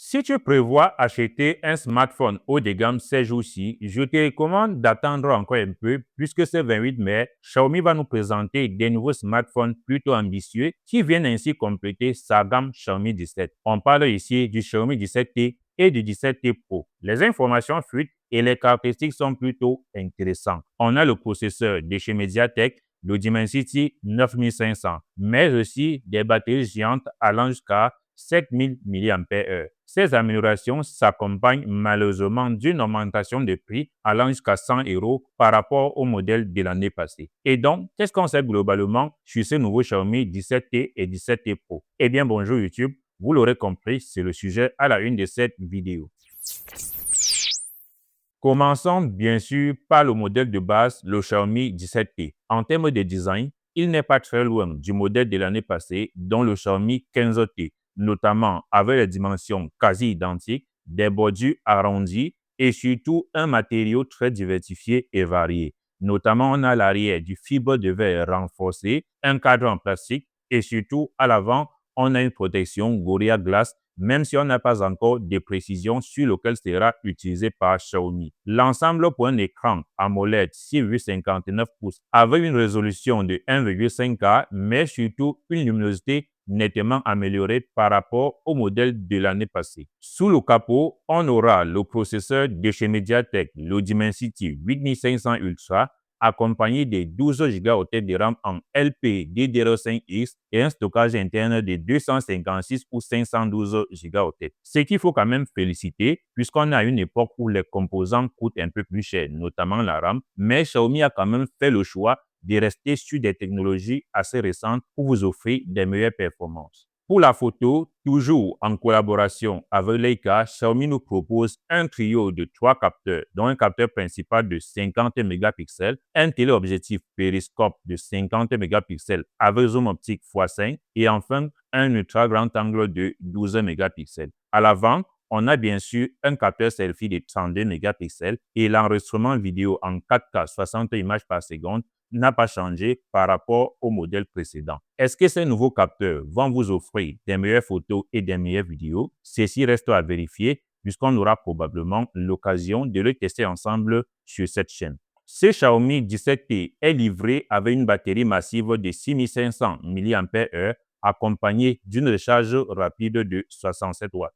Si tu prévois acheter un smartphone haut de gamme ces jours-ci, je te recommande d'attendre encore un peu puisque ce 28 mai, Xiaomi va nous présenter des nouveaux smartphones plutôt ambitieux qui viennent ainsi compléter sa gamme Xiaomi 17. On parle ici du Xiaomi 17T et du 17T Pro. Les informations fuitent et les caractéristiques sont plutôt intéressantes. On a le processeur de chez MediaTek, le Dimensity 9500, mais aussi des batteries géantes allant jusqu'à 7000 mAh. Ces améliorations s'accompagnent malheureusement d'une augmentation de prix allant jusqu'à 100 € par rapport au modèle de l'année passée. Et donc, qu'est-ce qu'on sait globalement sur ces nouveaux Xiaomi 17T et 17T Pro? Eh bien, bonjour YouTube, vous l'aurez compris, c'est le sujet à la une de cette vidéo. Commençons bien sûr par le modèle de base, le Xiaomi 17T. En termes de design, il n'est pas très loin du modèle de l'année passée, dont le Xiaomi 15T, notamment avec les dimensions quasi identiques, des bordures arrondies et surtout un matériau très diversifié et varié. Notamment, on a à l'arrière du fibre de verre renforcé, un cadre en plastique et surtout à l'avant, on a une protection Gorilla Glass, même si on n'a pas encore de précision sur lequel sera utilisé par Xiaomi. L'ensemble pour un écran AMOLED 6,59 pouces avec une résolution de 1,5K, mais surtout une luminosité nettement améliorée par rapport au modèle de l'année passée. Sous le capot, on aura le processeur de chez MediaTek, le Dimensity 8500 Ultra, accompagné de 12 Go de RAM en LPDDR5X et un stockage interne de 256 ou 512 Go. Ce qu'il faut quand même féliciter, puisqu'on a une époque où les composants coûtent un peu plus cher, notamment la RAM, mais Xiaomi a quand même fait le choix de rester sur des technologies assez récentes pour vous offrir des meilleures performances. Pour la photo, toujours en collaboration avec Leica, Xiaomi nous propose un trio de 3 capteurs, dont un capteur principal de 50 mégapixels, un téléobjectif périscope de 50 mégapixels avec zoom optique x5 et enfin un ultra grand angle de 12 mégapixels. À l'avant, on a bien sûr un capteur selfie de 32 mégapixels et l'enregistrement vidéo en 4K 60 images par seconde n'a pas changé par rapport au modèle précédent. Est-ce que ces nouveaux capteurs vont vous offrir des meilleures photos et des meilleures vidéos? Ceci reste à vérifier puisqu'on aura probablement l'occasion de le tester ensemble sur cette chaîne. Ce Xiaomi 17T est livré avec une batterie massive de 6500 mAh accompagnée d'une recharge rapide de 67 watts.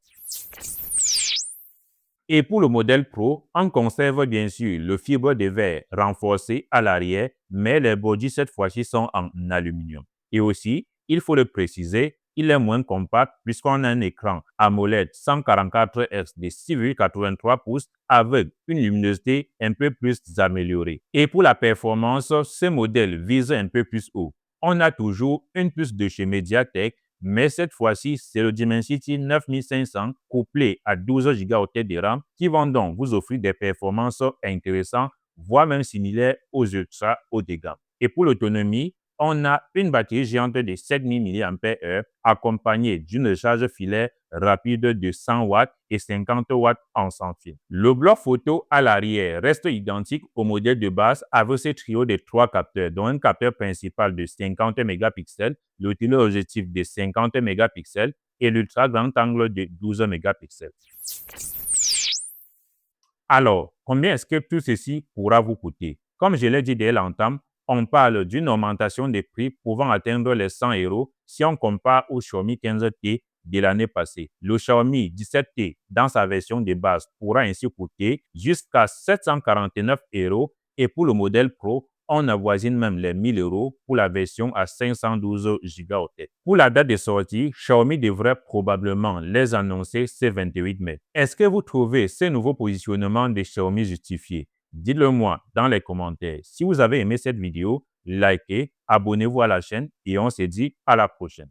Et pour le modèle Pro, on conserve bien sûr le fibre de verre renforcé à l'arrière, mais les bordures cette fois-ci sont en aluminium. Et aussi, il faut le préciser, il est moins compact puisqu'on a un écran AMOLED 144 Hz de 6,83 pouces avec une luminosité un peu plus améliorée. Et pour la performance, ce modèle vise un peu plus haut. On a toujours une puce de chez MediaTek, mais cette fois-ci, c'est le Dimensity 9500 couplé à 12 Go de RAM qui vont donc vous offrir des performances intéressantes, voire même similaires aux ultra haut de gamme. Et pour l'autonomie, on a une batterie géante de 7000 mAh accompagnée d'une recharge filaire rapide de 100 watts et 50 watts en sans fil. Le bloc photo à l'arrière reste identique au modèle de base avec ce trio de 3 capteurs, dont un capteur principal de 50 mégapixels, le téléobjectif de 50 mégapixels et l'ultra grand angle de 12 mégapixels. Alors, combien est-ce que tout ceci pourra vous coûter? Comme je l'ai dit dès l'entame, on parle d'une augmentation des prix pouvant atteindre les 100 € si on compare au Xiaomi 15T de l'année passée. Le Xiaomi 17T, dans sa version de base, pourra ainsi coûter jusqu'à 749 € et pour le modèle Pro, on avoisine même les 1000 € pour la version à 512 Go. Pour la date de sortie, Xiaomi devrait probablement les annoncer ce 28 mai. Est-ce que vous trouvez ces nouveaux positionnements de Xiaomi justifiés? Dites-le moi dans les commentaires. Si vous avez aimé cette vidéo, likez, abonnez-vous à la chaîne et on se dit à la prochaine.